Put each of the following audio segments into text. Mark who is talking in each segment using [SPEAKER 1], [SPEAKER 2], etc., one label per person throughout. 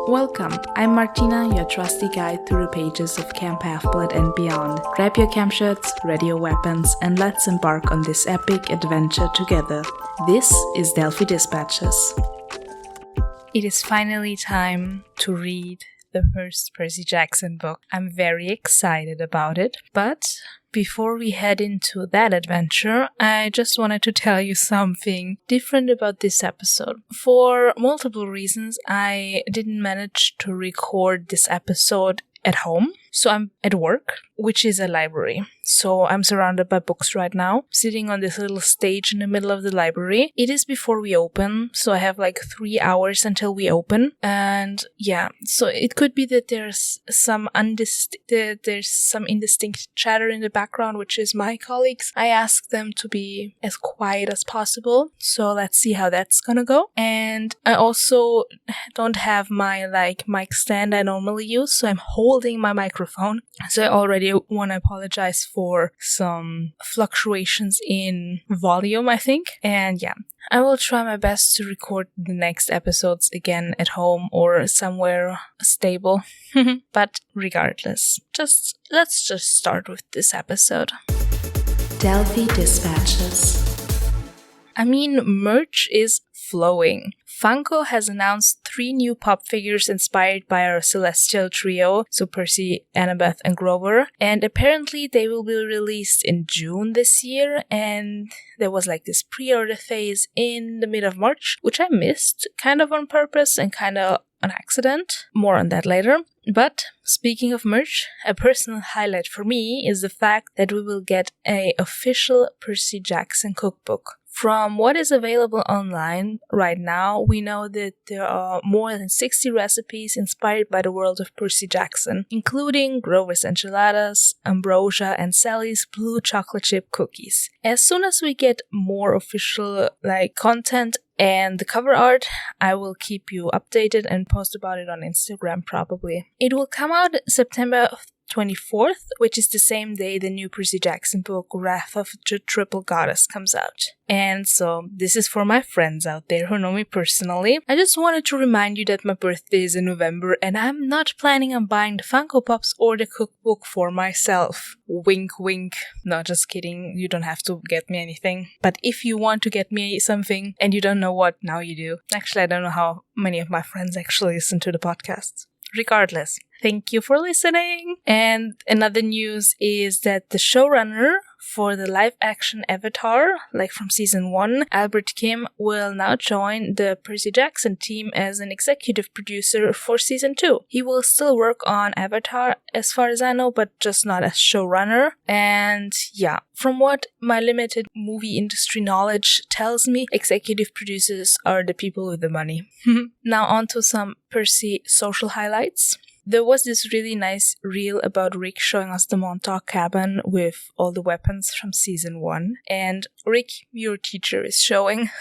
[SPEAKER 1] Welcome, I'm Martina, your trusty guide through the pages of Camp Half-Blood and beyond. Grab your camp shirts, ready your weapons, and let's embark on this epic adventure together. This is Delphi Dispatches. It is finally time to read the first Percy Jackson book. I'm very excited about it, but before we head into that adventure, I just wanted to tell you something different about this episode. For multiple reasons, I didn't manage to record this episode at home. So I'm at work, which is a library. So I'm surrounded by books right now, sitting on this little stage in the middle of the library. It is before we open, so I have like 3 hours until we open. And yeah, so it could be that there's some indistinct chatter in the background, which is my colleagues. I asked them to be as quiet as possible, so let's see how that's gonna go. And I also don't have my mic stand I normally use, so I'm holding my microphone. So I already want to apologize for some fluctuations in volume, I think. And yeah, I will try my best to record the next episodes again at home or somewhere stable. But regardless, let's just start with this episode. Delphi Dispatches. I mean, merch is flowing. Funko has announced 3 new pop figures inspired by our Celestial trio, so Percy, Annabeth, and Grover, and apparently they will be released in June this year, and there was this pre-order phase in the mid of March, which I missed, kind of on purpose and kind of on accident. More on that later. But speaking of merch, a personal highlight for me is the fact that we will get an official Percy Jackson cookbook. From what is available online right now, we know that there are more than 60 recipes inspired by the world of Percy Jackson, including Grover's enchiladas, Ambrosia, and Sally's blue chocolate chip cookies. As soon as we get more official content and the cover art, I will keep you updated and post about it on Instagram probably. It will come out September 24th, which is the same day the new Percy Jackson book, Wrath of the Triple Goddess, comes out. And so, this is for my friends out there who know me personally. I just wanted to remind you that my birthday is in November and I'm not planning on buying the Funko Pops or the cookbook for myself. Wink, wink. No, just kidding. You don't have to get me anything. But if you want to get me something and you don't know what, now you do. Actually, I don't know how many of my friends actually listen to the podcast. Regardless, thank you for listening. And another news is that the showrunner for the live-action Avatar, from season 1, Albert Kim, will now join the Percy Jackson team as an executive producer for season 2. He will still work on Avatar, as far as I know, but just not as showrunner. And yeah, from what my limited movie industry knowledge tells me, executive producers are the people with the money. Now on to some Percy social highlights. There was this really nice reel about Rick showing us the Montauk cabin with all the weapons from season 1. And Rick, your teacher, is showing.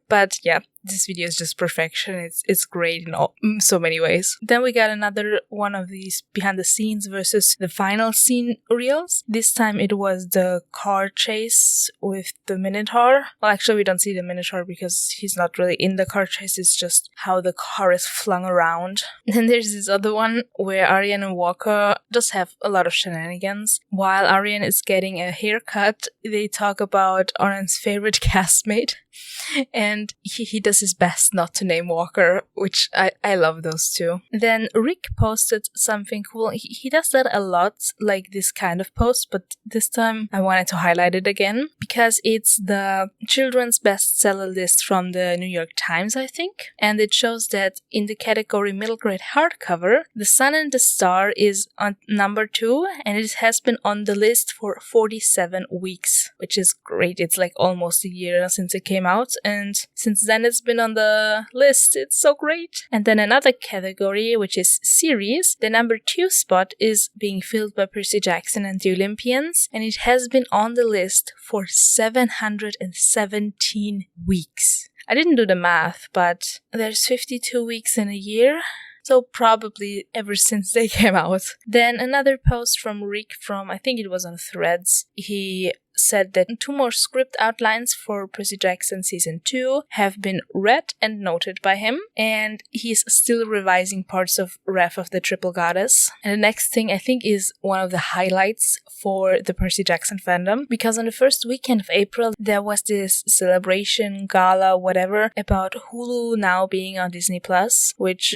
[SPEAKER 1] But yeah, this video is just perfection. It's great in so many ways. Then we got another one of these behind the scenes versus the final scene reels. This time it was the car chase with the Minotaur. Well, actually we don't see the Minotaur because he's not really in the car chase. It's just how the car is flung around. Then there's this other one where Arian and Walker just have a lot of shenanigans. While Arian is getting a haircut, they talk about Arian's favorite castmate. And he does his best not to name Walker, which I love those two. Then Rick posted something cool. He does that a lot, this kind of post, but this time I wanted to highlight it again because it's the children's bestseller list from the New York Times, I think. And it shows that in the category middle grade hardcover, The Sun and the Star is on number 2, and it has been on the list for 47 weeks, which is great. It's almost a year since it came out, and since then it's been on the list. It's so great. And then another category, which is series, the number 2 spot is being filled by Percy Jackson and the Olympians, and it has been on the list for 717 weeks. I didn't do the math, but there's 52 weeks in a year. So probably ever since they came out. Then another post from Rick from, I think it was on Threads. He said that 2 more script outlines for Percy Jackson Season 2 have been read and noted by him, and he's still revising parts of Wrath of the Triple Goddess. And the next thing I think is one of the highlights for the Percy Jackson fandom, because on the first weekend of April there was this celebration, gala, whatever, about Hulu now being on Disney Plus, which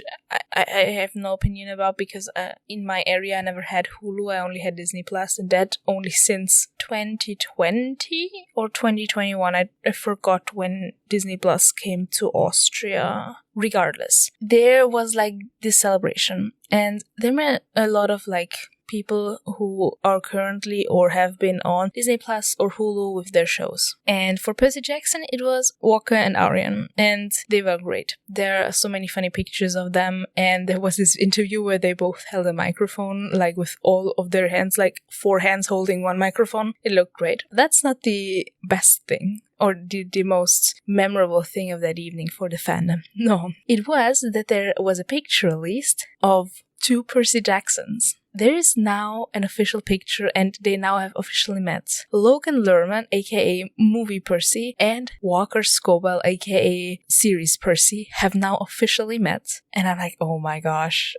[SPEAKER 1] I have no opinion about because in my area I never had Hulu, I only had Disney Plus, and that only since 2020 or 2021. I forgot when Disney Plus came to Austria. Regardless, there was like this celebration, and there were a lot of like people who are currently or have been on Disney Plus or Hulu with their shows. And for Percy Jackson, it was Walker and Arian, and they were great. There are so many funny pictures of them, and there was this interview where they both held a microphone, like with all of their hands, like 4 hands holding one microphone. It looked great. That's not the best thing, or the most memorable thing of that evening for the fandom. No, it was that there was a picture released of 2 Percy Jacksons. There is now an official picture, and they now have officially met. Logan Lerman, aka Movie Percy, and Walker Scobell, aka Series Percy, have now officially met. And I'm like, oh my gosh,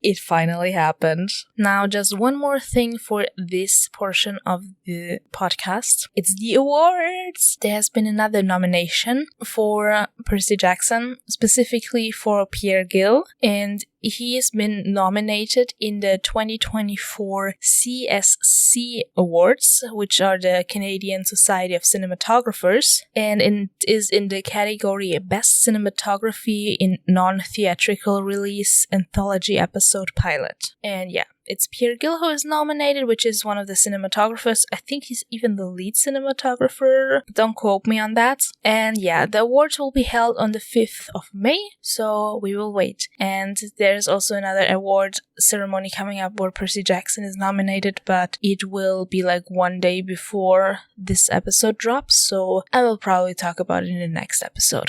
[SPEAKER 1] it finally happened. Now, just one more thing for this portion of the podcast. It's the awards. There has been another nomination for Percy Jackson, specifically for Pierre Gill, and he has been nominated in the 2024 CSC Awards, which are the Canadian Society of Cinematographers, and it is in the category Best Cinematography in Non-Theatrical Release Anthology Episode Pilot. And yeah, it's Pierre Gill who is nominated, which is one of the cinematographers. I think he's even the lead cinematographer. Don't quote me on that. And yeah, the awards will be held on the 5th of May, so we will wait. And there's also another award ceremony coming up where Percy Jackson is nominated, but it will be like one day before this episode drops, so I will probably talk about it in the next episode.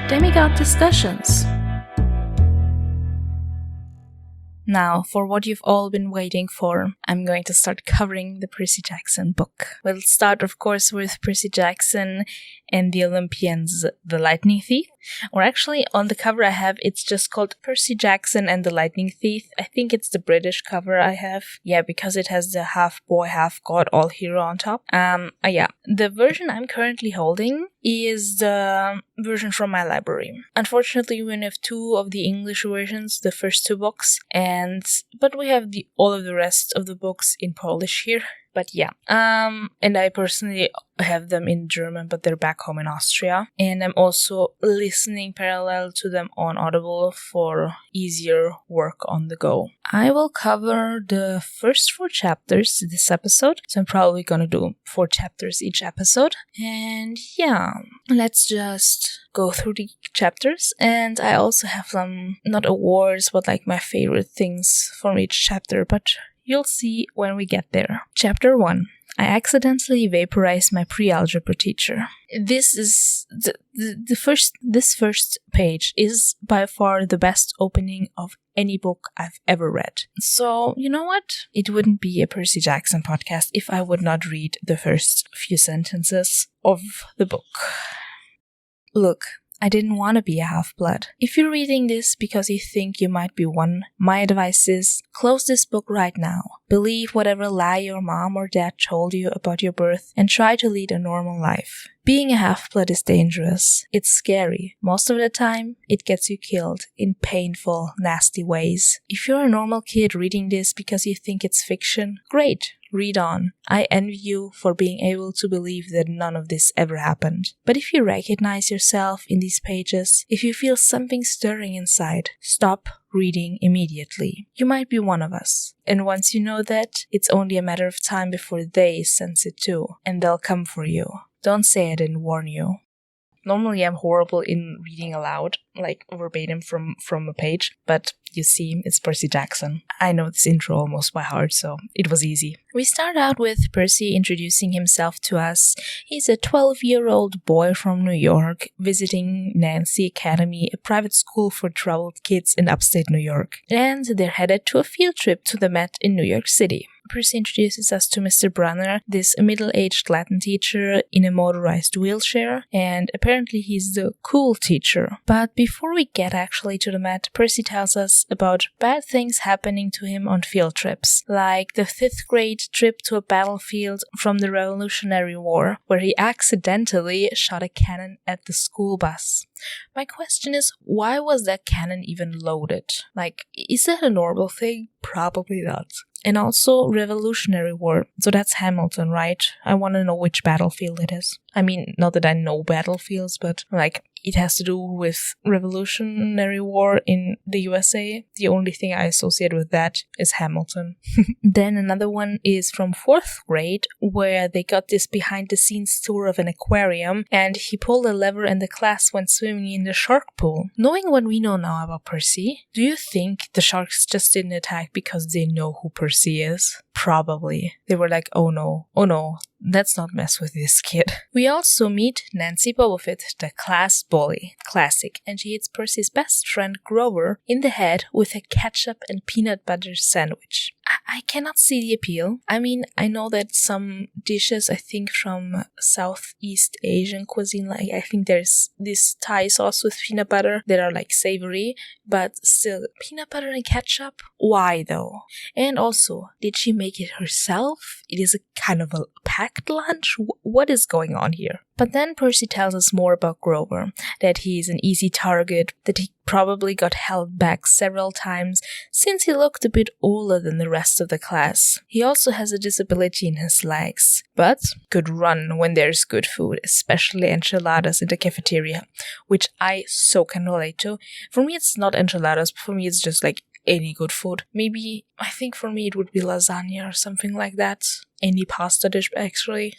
[SPEAKER 1] Demigod Discussions. Now, for what you've all been waiting for, I'm going to start covering the Percy Jackson book. We'll start, of course, with Percy Jackson and the Olympians, The Lightning Thief. Or actually, on the cover I have, it's just called Percy Jackson and the Lightning Thief. I think it's the British cover I have. Yeah, because it has the half boy, half god, all hero on top. Yeah, the version I'm currently holding is the version from my library. Unfortunately, we only have 2 of the English versions, the first 2 books, but we have all of the rest of the books in Polish here. But yeah, and I personally have them in German, but they're back home in Austria. And I'm also listening parallel to them on Audible for easier work on the go. I will cover the first 4 chapters this episode, so I'm probably gonna do 4 chapters each episode. And yeah, let's just go through the chapters. And I also have some, not awards, but like my favorite things from each chapter, but you'll see when we get there. Chapter 1. I accidentally vaporized my pre-algebra teacher. This is this first page is by far the best opening of any book I've ever read. So, you know what? It wouldn't be a Percy Jackson podcast if I would not read the first few sentences of the book. Look, I didn't want to be a half-blood. If you're reading this because you think you might be one, my advice is, close this book right now. Believe whatever lie your mom or dad told you about your birth and try to lead a normal life. Being a half-blood is dangerous. It's scary. Most of the time, it gets you killed in painful, nasty ways. If you're a normal kid reading this because you think it's fiction, great. Read on. I envy you for being able to believe that none of this ever happened. But if you recognize yourself in these pages, if you feel something stirring inside, stop reading immediately. You might be one of us. And once you know that, it's only a matter of time before they sense it too, and they'll come for you. Don't say I didn't warn you. Normally I'm horrible in reading aloud, like verbatim from a page, but you see, it's Percy Jackson. I know this intro almost by heart, so it was easy. We start out with Percy introducing himself to us. He's a 12-year-old boy from New York visiting Nancy Academy, a private school for troubled kids in upstate New York. And they're headed to a field trip to the Met in New York City. Percy introduces us to Mr. Brunner, this middle-aged Latin teacher in a motorized wheelchair, and apparently he's the cool teacher. But before we get actually to the mat, Percy tells us about bad things happening to him on field trips, like the 5th grade trip to a battlefield from the Revolutionary War, where he accidentally shot a cannon at the school bus. My question is, why was that cannon even loaded? Like, is that a normal thing? Probably not. And also Revolutionary War. So that's Hamilton, right? I want to know which battlefield it is. I mean, not that I know battlefields, but like it has to do with Revolutionary War in the USA. The only thing I associate with that is Hamilton. Then another one is from 4th grade, where they got this behind the scenes tour of an aquarium, and he pulled a lever and the class went swimming in the shark pool. Knowing what we know now about Percy, do you think the sharks just didn't attack because they know who Percy is? Probably. They were like, oh no, let's not mess with this kid. We also meet Nancy Bobofit, the class bully. Classic. And she hits Percy's best friend Grover in the head with a ketchup and peanut butter sandwich. I cannot see the appeal. I mean, I know that some dishes, I think from Southeast Asian cuisine, like I think there's this Thai sauce with peanut butter that are like savory, but still, peanut butter and ketchup? Why though? And also, did she make it herself? It is a kind of a packed lunch? What is going on here? But then Percy tells us more about Grover, that he is an easy target, that he probably got held back several times since he looked a bit older than the rest of the class. He also has a disability in his legs, but could run when there's good food, especially enchiladas in the cafeteria, which I so can relate to. For me, it's not enchiladas, for me it's just like any good food. Maybe, I think for me it would be lasagna or something like that. Any pasta dish, actually.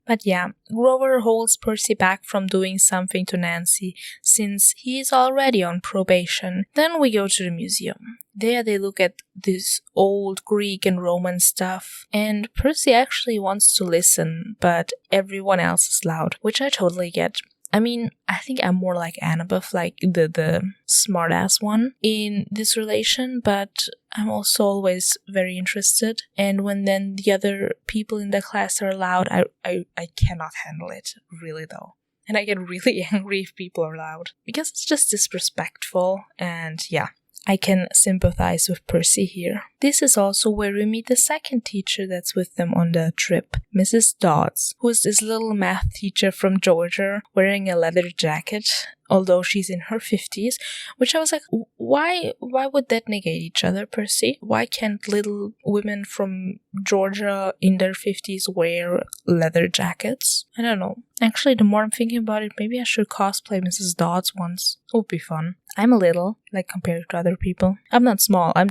[SPEAKER 1] But yeah, Grover holds Percy back from doing something to Nancy, since he is already on probation. Then we go to the museum. There they look at this old Greek and Roman stuff, and Percy actually wants to listen, but everyone else is loud, which I totally get. I mean, I think I'm more like Annabeth, like the smart-ass one in this relation, but I'm also always very interested. And when then the other people in the class are loud, I cannot handle it, really though. And I get really angry if people are loud, because it's just disrespectful, and yeah. I can sympathize with Percy here. This is also where we meet the second teacher that's with them on the trip, Mrs. Dodds, who is this little math teacher from Georgia wearing a leather jacket, although she's in her 50s, which I was like, why would that negate each other, Percy? Why can't little women from Georgia in their 50s wear leather jackets? I don't know. Actually, the more I'm thinking about it, maybe I should cosplay Mrs. Dodds once. It would be fun. I'm a little, like compared to other people. I'm not small, I'm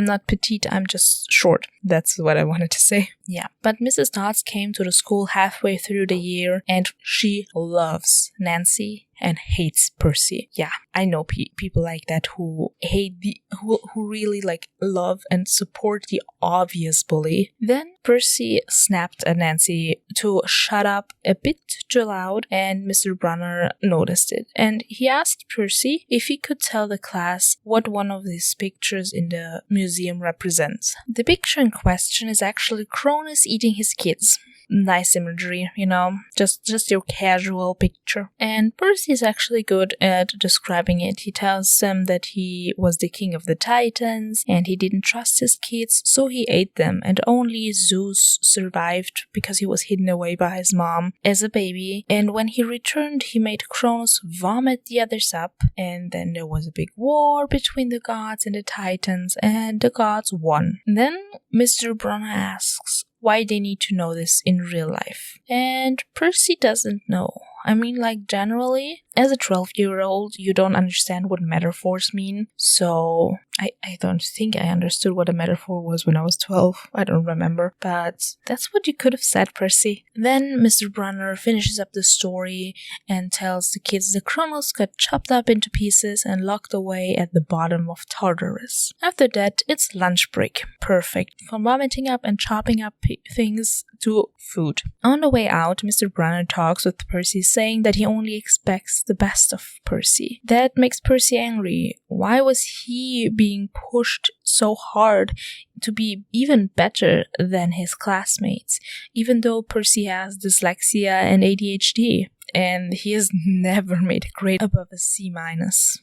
[SPEAKER 1] not petite, I'm just short. That's what I wanted to say. Yeah. But Mrs. Dodds came to the school halfway through the year, and she loves Nancy and hates Percy. Yeah, I know people like that who hate who really like love and support the obvious bully. Then Percy snapped at Nancy to shut up a bit too loud, and Mr. Brunner noticed it. And he asked Percy if he could tell the class what one of these pictures in the museum represents. The picture in question is actually Cronus eating his kids. Nice imagery, you know, just your casual picture. And Percy is actually good at describing it. He tells them that he was the king of the Titans and he didn't trust his kids, so he ate them, and only Zeus survived because he was hidden away by his mom as a baby. And when he returned, he made Cronus vomit the others up, and then there was a big war between the gods and the Titans, and the gods won. Then Mr. Brunner asks why they need to know this in real life. And Percy doesn't know. I mean, like, generally, as a 12-year-old, you don't understand what metaphors mean. So, I don't think I understood what a metaphor was when I was 12. I don't remember. But that's what you could have said, Percy. Then Mr. Brunner finishes up the story and tells the kids the Kronos got chopped up into pieces and locked away at the bottom of Tartarus. After that, it's lunch break. Perfect. From vomiting up and chopping up things to food. On the way out, Mr. Brunner talks with Percy, saying that he only expects gets the best of Percy. That makes Percy angry. Why was he being pushed so hard to be even better than his classmates, even though Percy has dyslexia and ADHD? And he has never made a grade above a C-.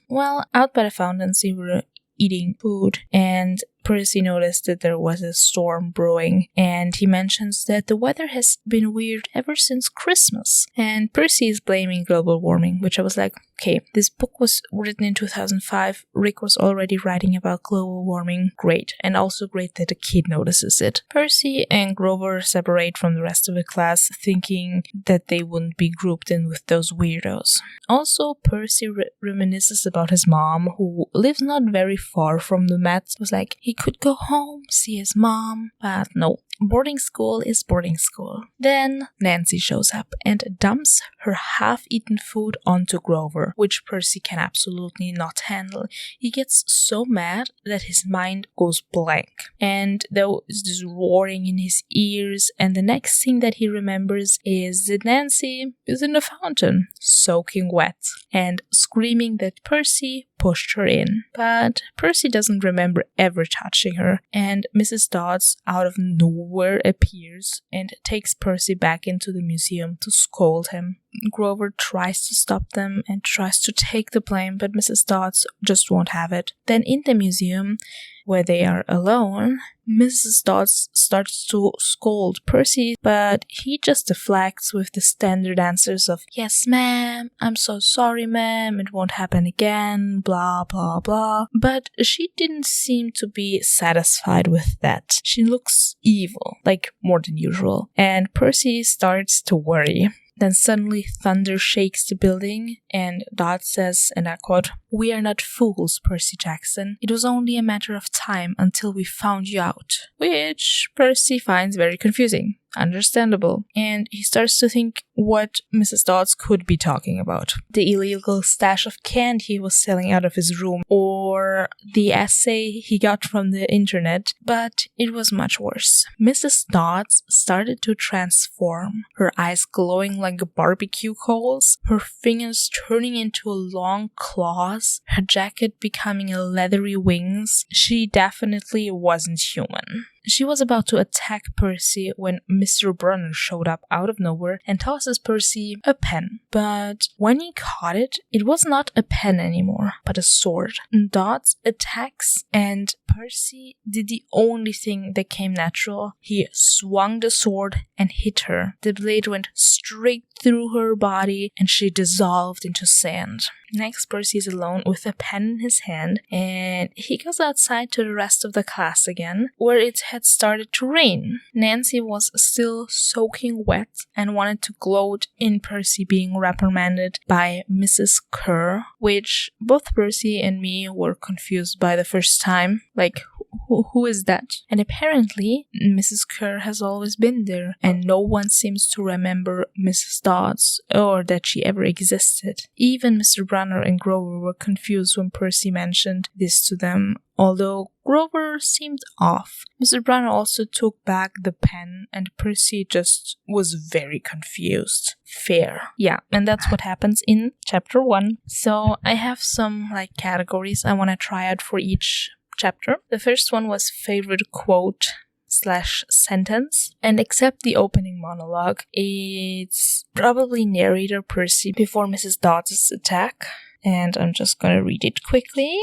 [SPEAKER 1] Well, out by the fountains, they were eating food, and Percy noticed that there was a storm brewing, and he mentions that the weather has been weird ever since Christmas. And Percy is blaming global warming, which I was like, okay, this book was written in 2005. Rick was already writing about global warming. Great. And also great that a kid notices it. Percy and Grover separate from the rest of the class, thinking that they wouldn't be grouped in with those weirdos. Also, Percy reminisces about his mom, who lives not very far from the Mets. Was like, he could go home, see his mom, but no. Boarding school is boarding school. Then Nancy shows up and dumps her half-eaten food onto Grover, which Percy can absolutely not handle. He gets so mad that his mind goes blank, and there is this roaring in his ears, and the next thing that he remembers is that Nancy is in the fountain, soaking wet, and screaming that Percy pushed her in. But Percy doesn't remember ever touching her, and Mrs. Dodds out of nowhere appears and takes Percy back into the museum to scold him. Grover tries to stop them and tries to take the blame, but Mrs. Dodds just won't have it. Then in the museum, where they are alone, Mrs. Dodds starts to scold Percy, but he just deflects with the standard answers of, yes ma'am, I'm so sorry ma'am, it won't happen again, blah blah blah. But she didn't seem to be satisfied with that. She looks evil, like more than usual, and Percy starts to worry. Then suddenly thunder shakes the building, and Dot says, and I quote, "We are not fools, Percy Jackson. It was only a matter of time until we found you out." Which Percy finds very confusing. Understandable. And he starts to think what Mrs. Dodds could be talking about. The illegal stash of candy he was selling out of his room, or the essay he got from the internet, but it was much worse. Mrs. Dodds started to transform, her eyes glowing like barbecue coals, her fingers turning into long claws, her jacket becoming a leathery wings. She definitely wasn't human. She was about to attack Percy when Mr. Brunner showed up out of nowhere and tosses Percy a pen. But when he caught it, it was not a pen anymore, but a sword. Dodds attacks, and Percy did the only thing that came natural. He swung the sword and hit her. The blade went straight through her body, and she dissolved into sand. Next, Percy is alone with a pen in his hand, and he goes outside to the rest of the class again, where it had started to rain. Nancy was still soaking wet and wanted to gloat in Percy being reprimanded by Mrs. Kerr, which both Percy and me were confused by the first time. Like, who is that? And apparently, Mrs. Kerr has always been there, and no one seems to remember Mrs. Dodds, or that she ever existed. Even Mr. Brunner and Grover were confused when Percy mentioned this to them, although Grover seemed off. Mr. Brunner also took back the pen, and Percy just was very confused. Fair. Yeah, and that's what happens in chapter 1. So I have some categories I want to try out for each chapter. The first one was favorite quote / sentence, and except the opening monologue, it's probably narrator Percy before Mrs. Dodds' attack, and I'm just gonna read it quickly.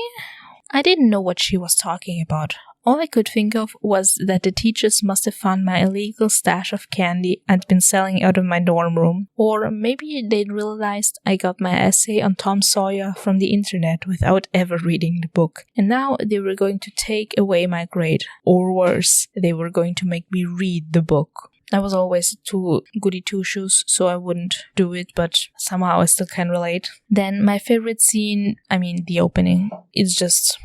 [SPEAKER 1] I didn't know what she was talking about. All I could think of was that the teachers must have found my illegal stash of candy I'd been selling out of my dorm room. Or maybe they'd realized I got my essay on Tom Sawyer from the internet without ever reading the book. And now they were going to take away my grade. Or worse, they were going to make me read the book. I was always too goody two-shoes, so I wouldn't do it, but somehow I still can relate. Then my favorite scene, the opening, it's just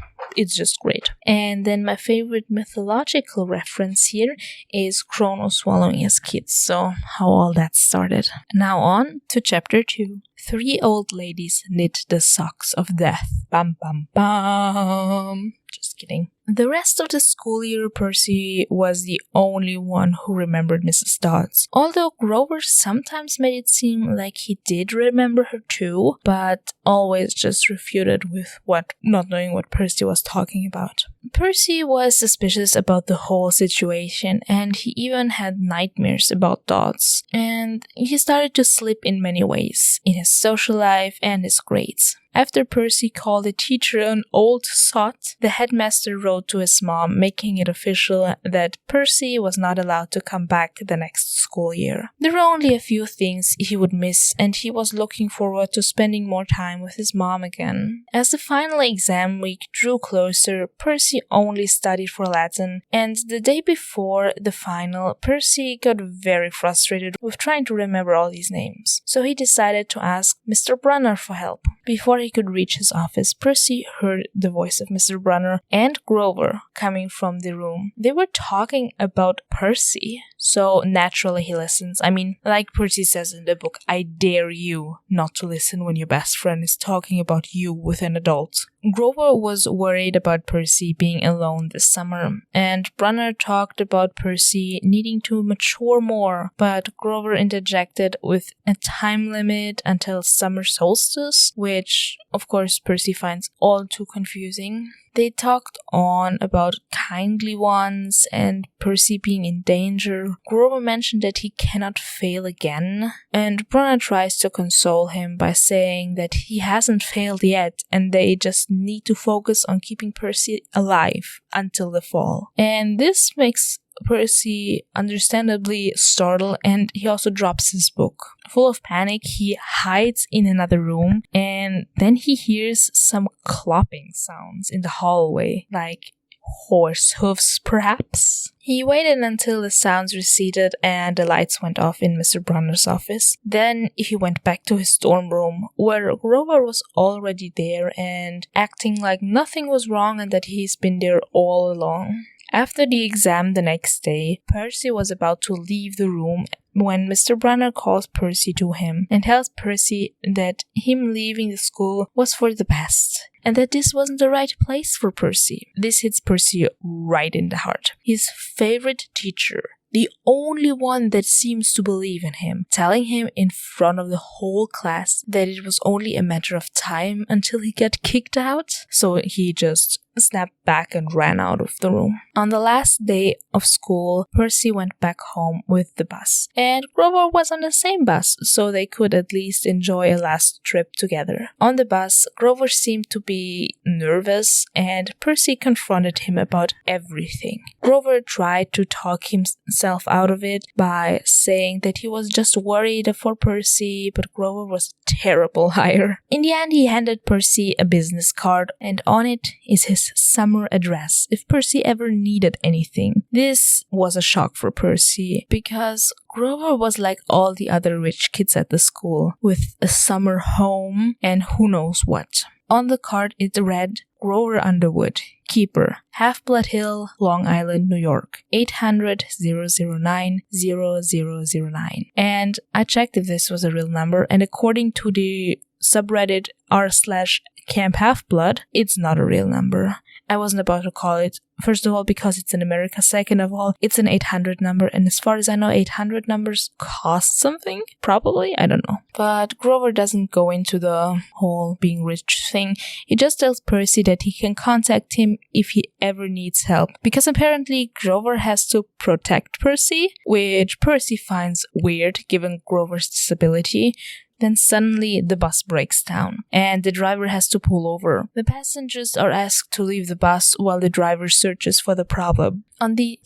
[SPEAKER 1] great. And then my favorite mythological reference here is Kronos swallowing his kids, so how all that started. Now on to chapter 2. 3 old ladies knit the socks of death. Bum bum bum. Just kidding. The rest of the school year, Percy was the only one who remembered Mrs. Dodds. Although Grover sometimes made it seem like he did remember her too, but always just refuted with not knowing what Percy was talking about. Percy was suspicious about the whole situation, and he even had nightmares about Dodds. And he started to slip in many ways, in his social life and his grades. After Percy called the teacher an old sot, the headmaster wrote to his mom, making it official that Percy was not allowed to come back the next school year. There were only a few things he would miss, and he was looking forward to spending more time with his mom again. As the final exam week drew closer, Percy only studied for Latin, and the day before the final, Percy got very frustrated with trying to remember all these names. So he decided to ask Mr. Brunner for help. Before he could reach his office, Percy heard the voice of Mr. Brunner and Grover coming from the room. They were talking about Percy, so naturally he listens. I mean, like Percy says in the book, I dare you not to listen when your best friend is talking about you with an adult. Grover was worried about Percy being alone this summer, and Brunner talked about Percy needing to mature more, but Grover interjected with a time limit until summer solstice, which, of course, Percy finds all too confusing. They talked on about kindly ones and Percy being in danger. Grover mentioned that he cannot fail again, and Brunner tries to console him by saying that he hasn't failed yet and they just need to focus on keeping Percy alive until the fall. And this makes Percy understandably startled, and he also drops his book. Full of panic, he hides in another room, and then he hears some clopping sounds in the hallway, like horse hooves perhaps. He waited until the sounds receded and the lights went off in Mr. Brunner's office. Then he went back to his dorm room, where Grover was already there and acting like nothing was wrong and that he's been there all along. After the exam the next day, Percy was about to leave the room when Mr. Brunner calls Percy to him and tells Percy that him leaving the school was for the best, and that this wasn't the right place for Percy. This hits Percy right in the heart. His favorite teacher, the only one that seems to believe in him, telling him in front of the whole class that it was only a matter of time until he got kicked out. So he just snapped back and ran out of the room. On the last day of school, Percy went back home with the bus, and Grover was on the same bus, so they could at least enjoy a last trip together. On the bus, Grover seemed to be nervous, and Percy confronted him about everything. Grover tried to talk himself out of it by saying that he was just worried for Percy, but Grover was a terrible liar. In the end, he handed Percy a business card, and on it is his summer address if Percy ever needed anything. This was a shock for Percy because Grover was like all the other rich kids at the school, with a summer home and who knows what. On the card it read, Grover Underwood, Keeper, Half-Blood Hill, Long Island, New York, 800-009-0009. And I checked if this was a real number, and according to the subreddit r/Camp Half-Blood, it's not a real number. I wasn't about to call it, first of all, because it's in America. Second of all, it's an 800 number, and as far as I know, 800 numbers cost something. Probably, I don't know. But Grover doesn't go into the whole being rich thing. He just tells Percy that he can contact him if he ever needs help, because apparently Grover has to protect Percy, which Percy finds weird given Grover's disability. Then suddenly the bus breaks down and the driver has to pull over. The passengers are asked to leave the bus while the driver searches for the problem.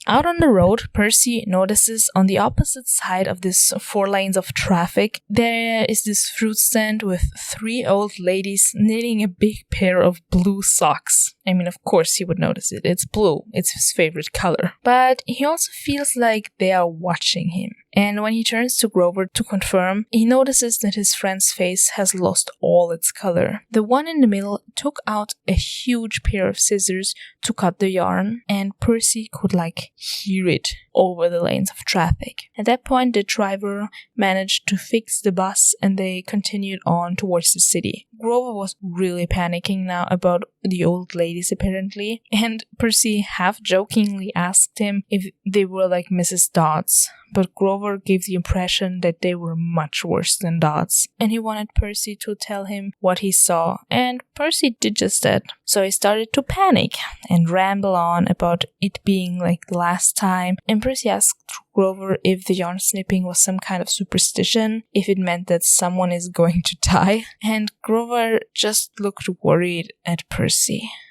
[SPEAKER 1] Out on the road, Percy notices on the opposite side of this 4 lanes of traffic, there is this fruit stand with 3 old ladies knitting a big pair of blue socks. I mean, of course he would notice it. It's blue. It's his favorite color. But he also feels like they are watching him. And when he turns to Grover to confirm, he notices that his friend's face has lost all its color. The one in the middle took out a huge pair of scissors to cut the yarn, and Percy could hear it over the lanes of traffic. At that point, the driver managed to fix the bus and they continued on towards the city. Grover was really panicking now about the old ladies apparently, and Percy half-jokingly asked him if they were like Mrs. Dodds, but Grover gave the impression that they were much worse than Dodds, and he wanted Percy to tell him what he saw, and Percy did just that. So he started to panic and ramble on about it being like the last time, and Percy asked Grover if the yarn snipping was some kind of superstition, if it meant that someone is going to die, and Grover just looked worried at Percy.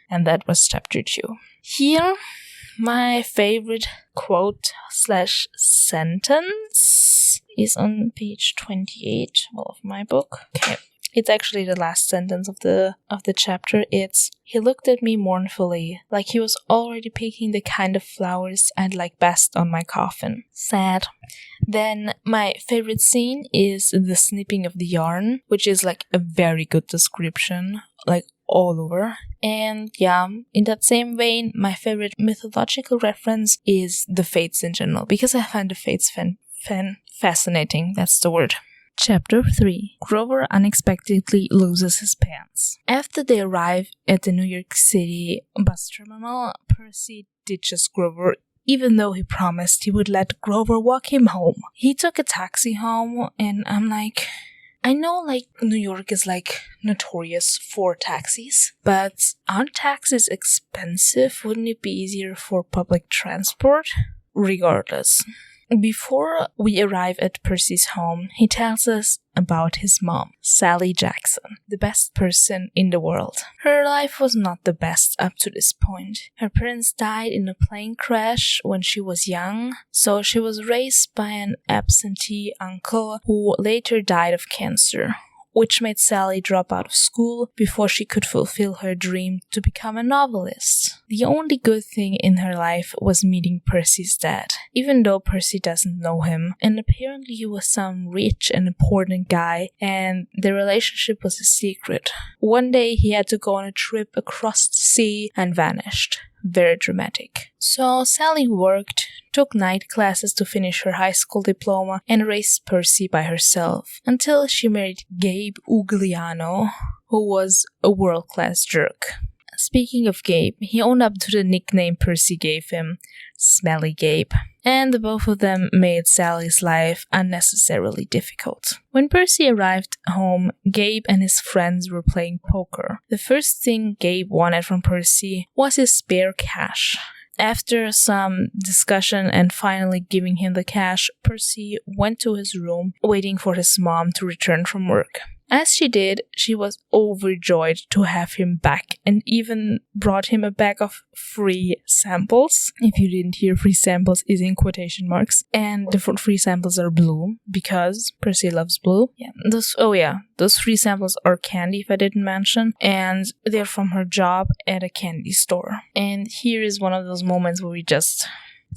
[SPEAKER 1] And that was chapter 2. Here, my favorite quote / sentence is on page 28 of my book. Okay. It's actually the last sentence of the chapter. It's, "He looked at me mournfully, like he was already picking the kind of flowers I'd like best on my coffin." Sad. Then my favorite scene is the snipping of the yarn, which is like a very good description, like all over. And yeah, in that same vein, my favorite mythological reference is the Fates in general, because I find the Fates fascinating. That's the word. Chapter 3. Grover unexpectedly loses his pants. After they arrive at the New York City bus terminal, Percy ditches Grover, even though he promised he would let Grover walk him home. He took a taxi home, and I'm like, I know like New York is like notorious for taxis, but aren't taxis expensive? Wouldn't it be easier for public transport? Regardless. Before we arrive at Percy's home, he tells us about his mom, Sally Jackson, the best person in the world. Her life was not the best up to this point. Her parents died in a plane crash when she was young, so she was raised by an absentee uncle who later died of cancer, which made Sally drop out of school before she could fulfill her dream to become a novelist. The only good thing in her life was meeting Percy's dad, even though Percy doesn't know him, and apparently he was some rich and important guy, and their relationship was a secret. One day he had to go on a trip across the sea and vanished. Very dramatic. So Sally worked, took night classes to finish her high school diploma, and raised Percy by herself, until she married Gabe Ugliano, who was a world-class jerk. Speaking of Gabe, he owned up to the nickname Percy gave him, Smelly Gabe, and the both of them made Sally's life unnecessarily difficult. When Percy arrived home, Gabe and his friends were playing poker. The first thing Gabe wanted from Percy was his spare cash. After some discussion and finally giving him the cash, Percy went to his room, waiting for his mom to return from work. As she did, she was overjoyed to have him back and even brought him a bag of free samples. If you didn't hear, free samples is in quotation marks. And the free samples are blue because Percy loves blue. Those free samples are candy, if I didn't mention. And they're from her job at a candy store. And here is one of those moments where we just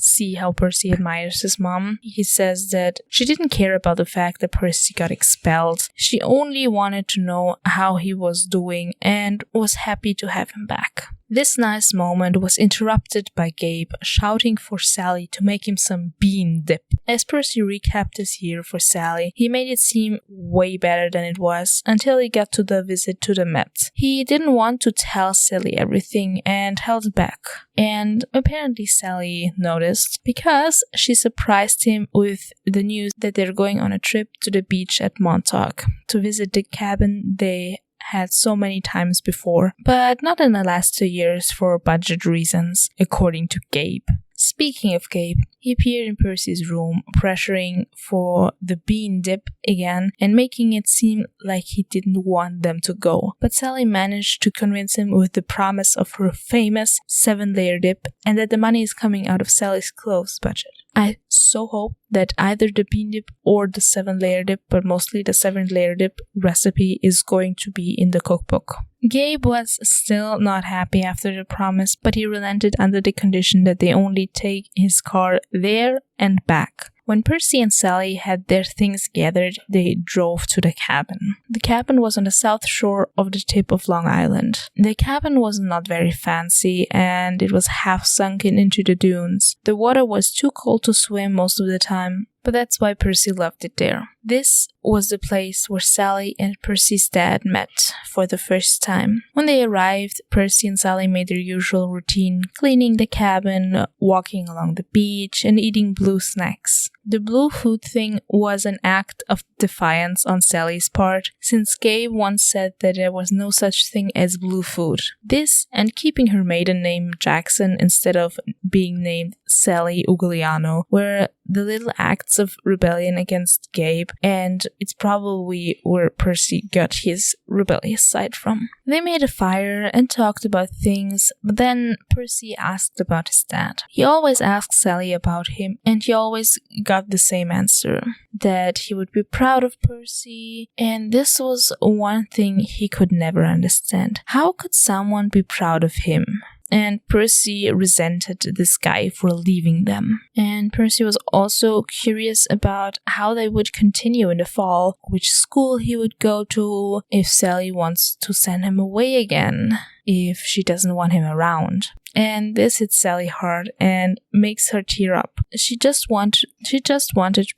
[SPEAKER 1] see how Percy admires his mom. He says that she didn't care about the fact that Percy got expelled. She only wanted to know how he was doing and was happy to have him back. This nice moment was interrupted by Gabe shouting for Sally to make him some bean dip. As Percy recapped his year for Sally, he made it seem way better than it was until he got to the visit to the Met. He didn't want to tell Sally everything and held back. And apparently Sally noticed because she surprised him with the news that they're going on a trip to the beach at Montauk to visit the cabin they had so many times before, but not in the last 2 years for budget reasons, according to Gabe. Speaking of Gabe, he appeared in Percy's room, pressuring for the bean dip again and making it seem like he didn't want them to go. But Sally managed to convince him with the promise of her famous 7-layer dip and that the money is coming out of Sally's clothes budget. I so hope that either the bean dip or the 7-layer dip, but mostly the 7-layer dip recipe is going to be in the cookbook. Gabe was still not happy after the promise, but he relented under the condition that they only take his car there and back. When Percy and Sally had their things gathered, they drove to the cabin. The cabin was on the south shore of the tip of Long Island. The cabin was not very fancy, and it was half sunken into the dunes. The water was too cold to swim most of the time, but that's why Percy loved it there. This was the place where Sally and Percy's dad met for the first time. When they arrived, Percy and Sally made their usual routine, cleaning the cabin, walking along the beach, and eating blue snacks. The blue food thing was an act of defiance on Sally's part, since Gabe once said that there was no such thing as blue food. This, and keeping her maiden name Jackson instead of being named Sally Ugliano, were the little acts of rebellion against Gabe, and it's probably where Percy got his rebellious side from. They made a fire and talked about things, but then Percy asked about his dad. He always asked Sally about him, and he always got the same answer, that he would be proud of Percy, and this was one thing he could never understand. How could someone be proud of him? And Percy resented this guy for leaving them. And Percy was also curious about how they would continue in the fall, which school he would go to, if Sally wants to send him away again, if she doesn't want him around. And this hits Sally hard and makes her tear up. She just wanted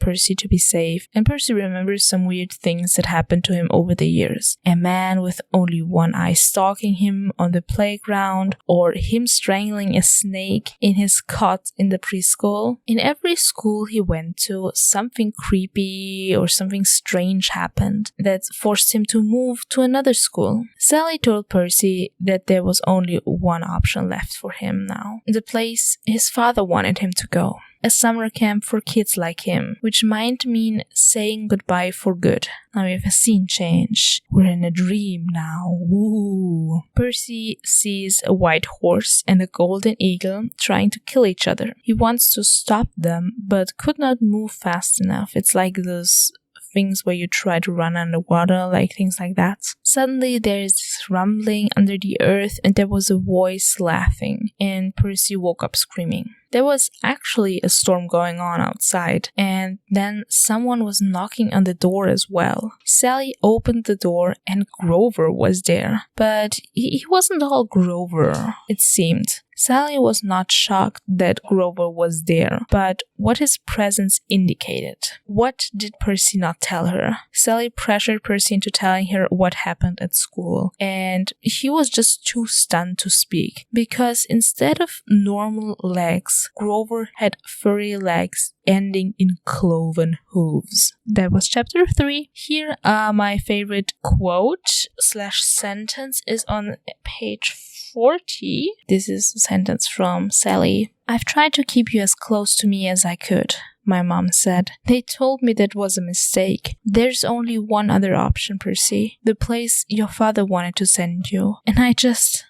[SPEAKER 1] Percy to be safe, and Percy remembers some weird things that happened to him over the years. A man with only one eye stalking him on the playground, or him strangling a snake in his cot in the preschool. In every school he went to, something creepy or something strange happened that forced him to move to another school. Sally told Percy that there was only one option left for him now. The place his father wanted him to go. A summer camp for kids like him, which might mean saying goodbye for good. Now we have a scene change. We're in a dream now. Woo! Percy sees a white horse and a golden eagle trying to kill each other. He wants to stop them, but could not move fast enough. It's like those things where you try to run underwater, like things like that. Suddenly there is this rumbling under the earth, and there was a voice laughing, and Percy woke up screaming. There was actually a storm going on outside, and then someone was knocking on the door as well. Sally opened the door and Grover was there, but he wasn't all Grover, it seemed. Sally was not shocked that Grover was there, but what his presence indicated. What did Percy not tell her? Sally pressured Percy into telling her what happened at school, and he was just too stunned to speak, because instead of normal legs, Grover had furry legs ending in cloven hooves. That was chapter 3. Here, my favorite quote/sentence is on page 40. This is a sentence from Sally. "I've tried to keep you as close to me as I could," my mom said. "They told me that was a mistake. There's only one other option, Percy. The place your father wanted to send you. And I just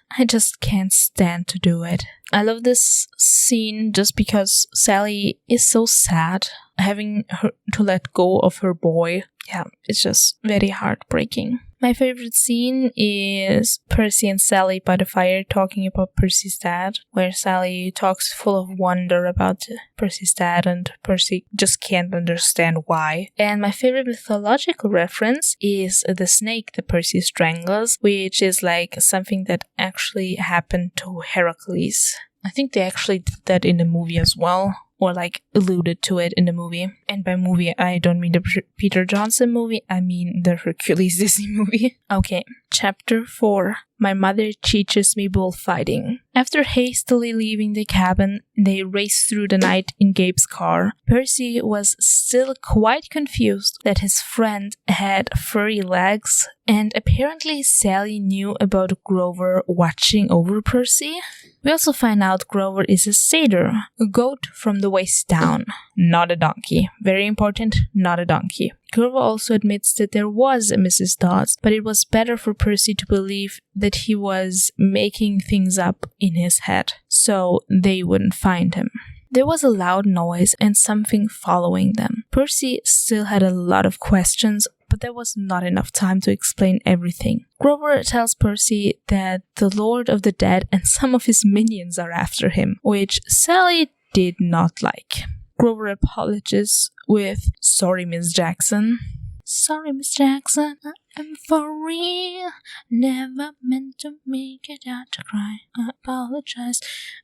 [SPEAKER 1] can't stand to do it." I love this scene just because Sally is so sad having her to let go of her boy. Yeah, it's just very heartbreaking. My favorite scene is Percy and Sally by the fire talking about Percy's dad, where Sally talks full of wonder about Percy's dad and Percy just can't understand why. And my favorite mythological reference is the snake that Percy strangles, which is like something that actually happened to Heracles. I think they actually did that in the movie as well, or like alluded to it in the movie. And by movie, I don't mean the Peter Johnson movie, I mean the Hercules Disney movie. Okay, chapter 4. My mother teaches me bullfighting. After hastily leaving the cabin, they raced through the night in Gabe's car. Percy was still quite confused that his friend had furry legs, and apparently Sally knew about Grover watching over Percy. We also find out Grover is a satyr, a goat from the waist down, not a donkey. Very important, not a donkey. Grover also admits that there was a Mrs. Dodds, but it was better for Percy to believe that he was making things up in his head, so they wouldn't find him. There was a loud noise and something following them. Percy still had a lot of questions, but there was not enough time to explain everything. Grover tells Percy that the Lord of the Dead and some of his minions are after him, which Sally did not like. Grover apologizes with, "Sorry, Miss Jackson." "Sorry, Miss Jackson, I'm for real. Never meant to make it out to cry. I apologize."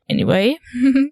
[SPEAKER 1] Anyway,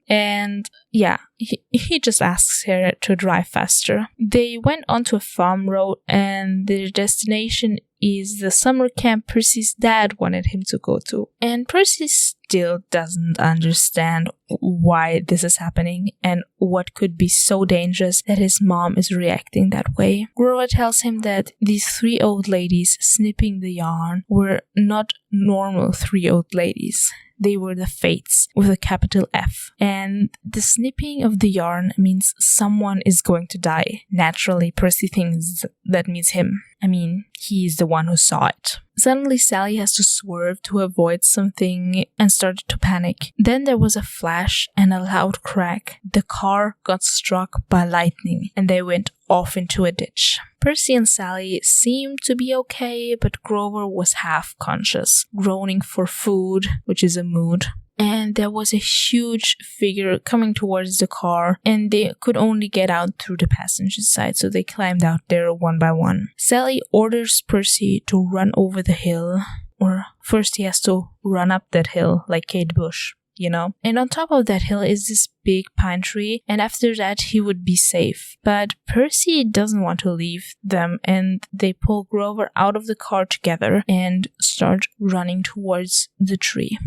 [SPEAKER 1] and yeah, he just asks her to drive faster. They went onto a farm road and their destination is the summer camp Percy's dad wanted him to go to. And Percy still doesn't understand why this is happening and what could be so dangerous that his mom is reacting that way. Grover tells him that these 3 old ladies snipping the yarn were not normal 3 old ladies. They were the Fates with a capital F. And the snipping of the yarn means someone is going to die. Naturally, Percy thinks that means him. I mean, he's the one who saw it. Suddenly, Sally has to swerve to avoid something and started to panic. Then there was a flash and a loud crack. The car got struck by lightning and they went off into a ditch. Percy and Sally seemed to be okay, but Grover was half conscious, groaning for food, which is a mood. And there was a huge figure coming towards the car, and they could only get out through the passenger side, so they climbed out there one by one. Sally orders Percy to run over the hill, or first he has to run up that hill like Kate Bush, you know? And on top of that hill is this big pine tree, and after that he would be safe. But Percy doesn't want to leave them, and they pull Grover out of the car together and start running towards the tree.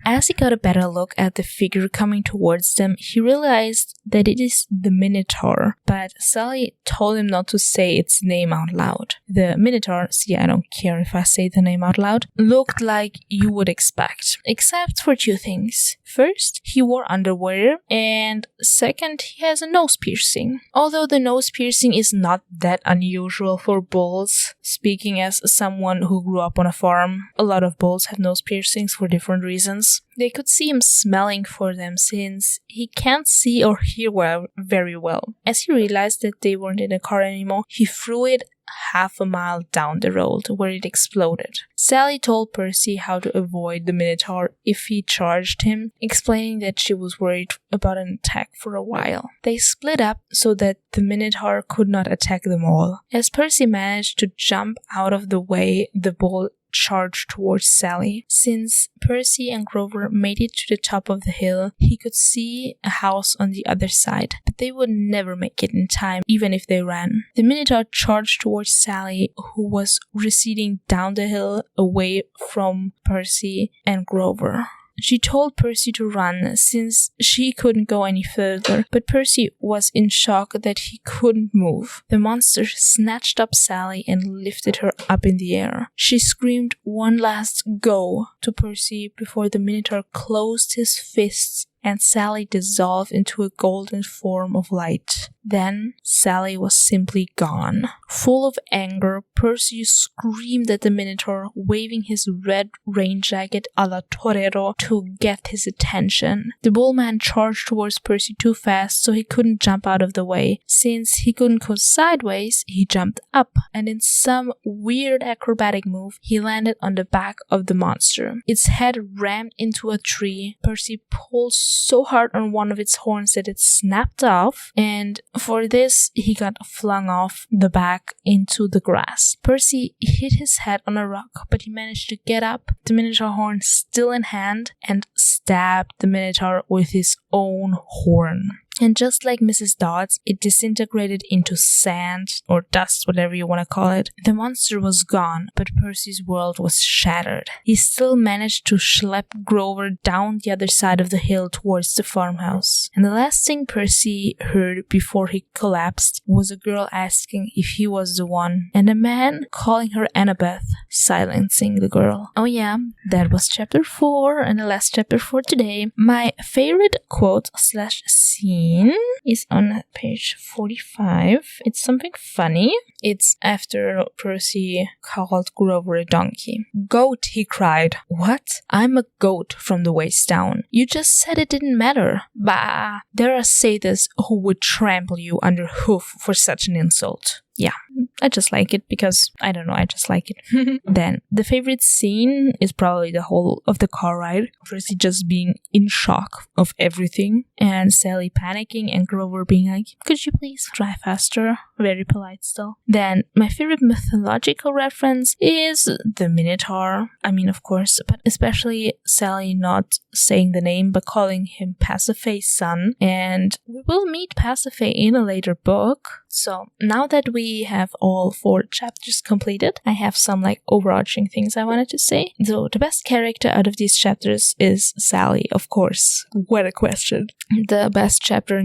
[SPEAKER 1] As he got a better look at the figure coming towards them, he realized that it is the Minotaur, but Sally told him not to say its name out loud. The Minotaur, see, I don't care if I say the name out loud, looked like you would expect, except for 2 things. First, he wore underwear, and second, he has a nose piercing. Although the nose piercing is not that unusual for bulls, speaking as someone who grew up on a farm, a lot of bulls have nose piercings for different reasons. They could see him smelling for them since he can't see or hear very well. As he realized that they weren't in a car anymore, he threw it half a mile down the road where it exploded. Sally told Percy how to avoid the Minotaur if he charged him, explaining that she was worried about an attack for a while. They split up so that the Minotaur could not attack them all. As Percy managed to jump out of the way, the bull charged towards Sally. Since Percy and Grover made it to the top of the hill, he could see a house on the other side, but they would never make it in time, even if they ran. The Minotaur charged towards Sally, who was receding down the hill away from Percy and Grover. She told Percy to run since she couldn't go any further, but Percy was in shock that he couldn't move. The monster snatched up Sally and lifted her up in the air. She screamed one last "go" to Percy before the Minotaur closed his fists and Sally dissolved into a golden form of light. Then Sally was simply gone. Full of anger, Percy screamed at the Minotaur, waving his red rain jacket a la torero to get his attention. The bullman charged towards Percy too fast, so he couldn't jump out of the way. Since he couldn't go sideways, he jumped up, and in some weird acrobatic move, he landed on the back of the monster. Its head rammed into a tree. Percy pulled so hard on one of its horns that it snapped off, and for this, he got flung off the back into the grass. Percy hit his head on a rock, but he managed to get up, the Minotaur horn still in hand, and stabbed the Minotaur with his own horn. And just like Mrs. Dodds, it disintegrated into sand or dust, whatever you want to call it. The monster was gone, but Percy's world was shattered. He still managed to schlep Grover down the other side of the hill towards the farmhouse. And the last thing Percy heard before he collapsed was a girl asking if he was the one, and a man calling her Annabeth, silencing the girl. Oh yeah, that was chapter 4 and the last chapter for today. My favorite quote/scene scene is on page 45. It's something funny. It's after Percy called Grover a donkey. "Goat," he cried. "What? I'm a goat from the waist down. You just said it didn't matter. Bah, there are satyrs who would trample you under hoof for such an insult." Yeah, I just like it because, I don't know, I just like it. Then, the favorite scene is probably the whole of the car ride. Percy just being in shock of everything, and Sally panicking, and Grover being like, "Could you please drive faster?" Very polite still. Then, my favorite mythological reference is the Minotaur. I mean, of course, but especially Sally not saying the name, but calling him Pasiphae's son. And we will meet Pasiphae in a later book. So, now that we have all 4 chapters completed, I have some overarching things I wanted to say. So the best character out of these chapters is Sally, of course. What a question. The best chapter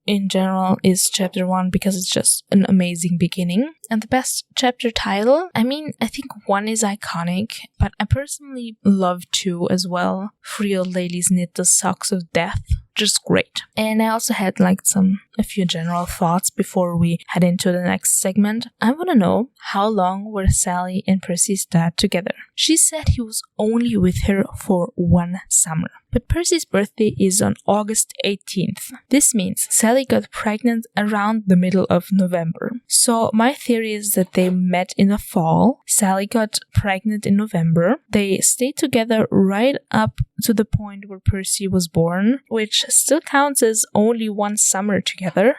[SPEAKER 1] in general is chapter 1 because it's just an amazing beginning. And the best chapter title, I mean, I think 1 is iconic, but I personally love 2 as well. 3 old ladies knit the socks of death. Just great. And I also had a few general thoughts before we head into the next segment. I want to know, how long were Sally and Percy's dad together? She said he was only with her for 1 summer. But Percy's birthday is on August 18th. This means Sally got pregnant around the middle of November. So my theory is that they met in the fall. Sally got pregnant in November. They stayed together right up to the point where Percy was born, which still counts as only 1 summer together.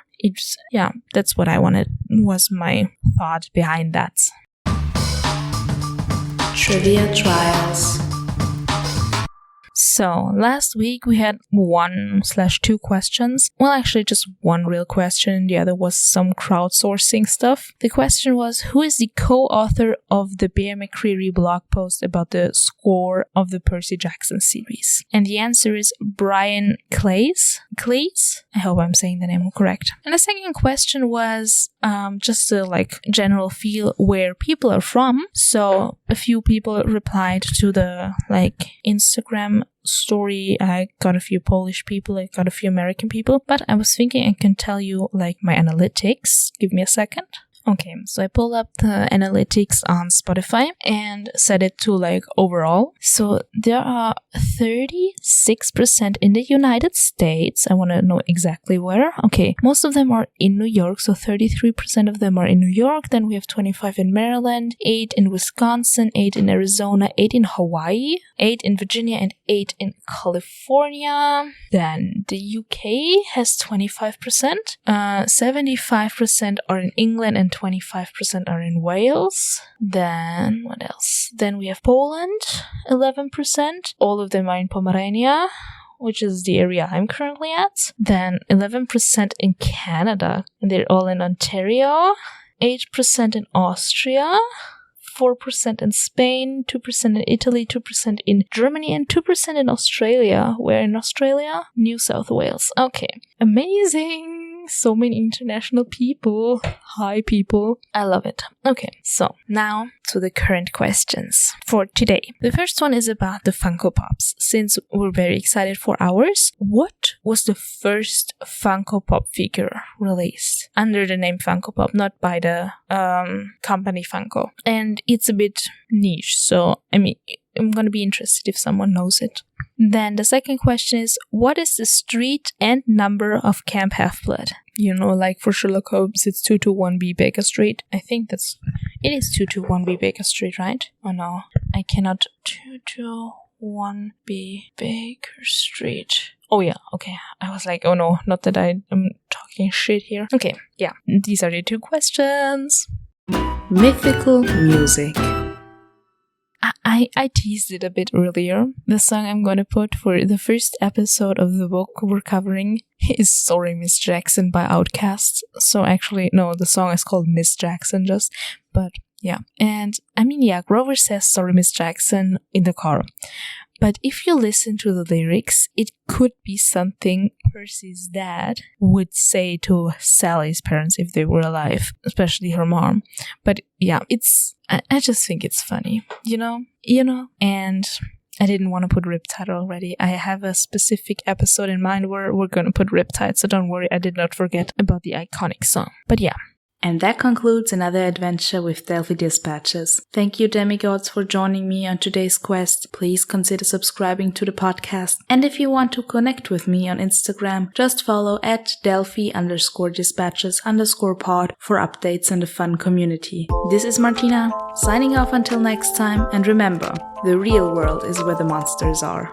[SPEAKER 1] That's what I wanted, was my thought behind that. Trivia Trials. So, last week we had 1/2 questions. Well, actually just 1 real question. The other was some crowdsourcing stuff. The question was, who is the co-author of the Bear McCreary blog post about the score of the Percy Jackson series? And the answer is Brian Clays? I hope I'm saying the name correct. And the second question was just a general feel where people are from. So, a few people replied to the Instagram story. I got a few Polish people, I got a few American people, but I was thinking I can tell you my analytics. Give me a second. Okay, so I pulled up the analytics on Spotify and set it to overall. So there are 36% in the United States. I want to know exactly where. Okay, most of them are in New York, so 33% of them are in New York. Then we have 25 in Maryland, 8 in Wisconsin, 8 in Arizona, 8 in Hawaii, 8 in Virginia, and 8 in California. Then the UK has 25%. 75% are in England and 25% are in Wales. Then, what else? Then we have Poland, 11%. All of them are in Pomerania, which is the area I'm currently at. Then 11% in Canada, and they're all in Ontario. 8% in Austria. 4% in Spain, 2% in Italy, 2% in Germany, and 2% in Australia. Where in Australia? New South Wales. Okay. Amazing! So many international people. Hi, people. I love it. Okay, so now to the current questions for today. The first one is about the Funko Pops. Since we're very excited for ours, what was the first Funko Pop figure released under the name Funko Pop, not by the company Funko? And it's a bit niche, so I'm gonna be interested if someone knows it. Then the second question is, what is the street and number of Camp Half-Blood? For Sherlock Holmes, it's 221B Baker Street. I think it is 221B Baker Street, right? Oh no, I cannot. 221B Baker Street. Oh yeah, okay. I was like, oh no, not that I am talking shit here. Okay, yeah, these are the 2 questions. Mythical music. I teased it a bit earlier. The song I'm gonna put for the first episode of the book we're covering is Sorry Miss Jackson by Outkast. So actually, no, the song is called Miss Jackson just. But yeah. And Grover says Sorry Miss Jackson in the car. But if you listen to the lyrics, it could be something Percy's dad would say to Sally's parents if they were alive, especially her mom. But yeah, I just think it's funny, and I didn't want to put Riptide already. I have a specific episode in mind where we're gonna put Riptide, so don't worry, I did not forget about the iconic song. But yeah. And that concludes another adventure with Delphi Dispatches. Thank you, Demigods, for joining me on today's quest. Please consider subscribing to the podcast. And if you want to connect with me on Instagram, just follow at Delphi_dispatches_pod for updates in the fun community. This is Martina, signing off until next time, and remember, the real world is where the monsters are.